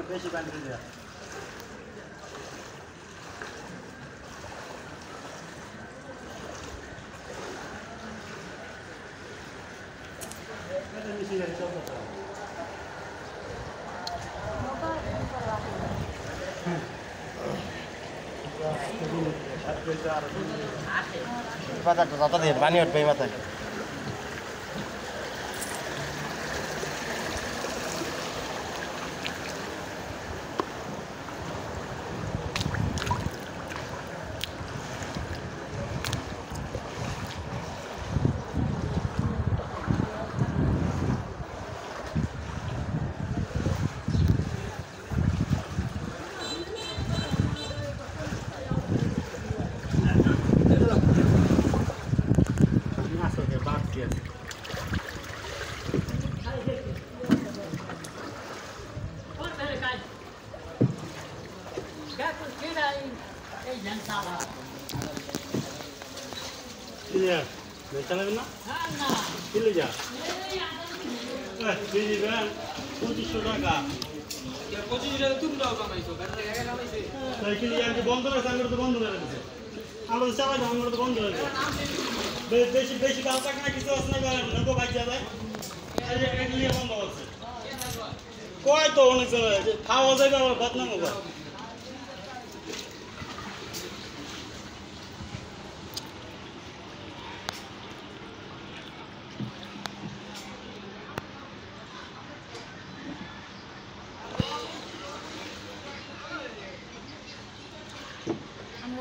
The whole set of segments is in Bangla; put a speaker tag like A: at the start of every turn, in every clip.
A: বেশি পানি দেওয়া
B: বাজারটা যত দিয়ে পানি উঠবে এই মাথায়
A: চালাবেন না কিলো যা 2500 টাকা
C: 25 টাকা তুমি দাও কামাইছো
A: বন্ধ রাখছে আমরা তো বন্ধ করে দিচ্ছে আমরা তো চালাবো আমরা তো বন্ধ রাখবো বেশি বেশি কাল টাকা না কিছু আসলে নৌকো বাইক যাবে বন্ধ করছে কয় তো অনেক সময় খাওয়া যাবে আবার বদনাম হবে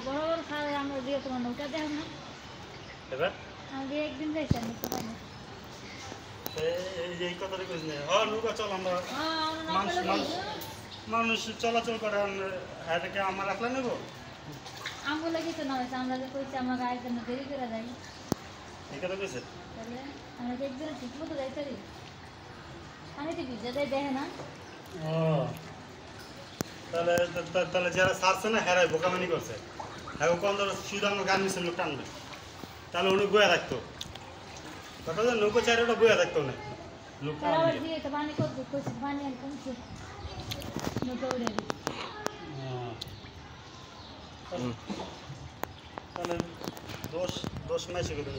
D: বরাবর খাওয়া আমরা দিয়ে তোমার নৌকা দেখ না
A: এবার
D: আমি একদিন যাইছি আমি তো পাই না
A: এই কথাটা কইছ না হ্যাঁ নৌকা চল আমরা মানুষ চলাচল করে এটাকে আমরা রাখলে নেব
D: আমগো লাগি তো না হয়েছে আমরা যে কইছি আমরা গাড়ির জন্য দেরি করে যাই
A: এই কথা কইছে
D: তাহলে আমরা যে একদিন ঠিক মতো যাইতে পারি আমি তো ভিজে যাই দেখে না
A: ও তাহলে তাহলে যারা সারছে না হেরাই বোকামানি করছে এখন কোন ধরো সুদাঙ্গ গান মিশন লোক টানবে তাহলে উনি বয়ে থাকতো কথা যে নৌকো চারিটা বয়ে থাকতো না লোক
D: আবার দিয়ে তো পানি করতে কইছি পানি আর কমছে নৌকা উড়ে দিই
A: তাহলে দোষ মাইছে করে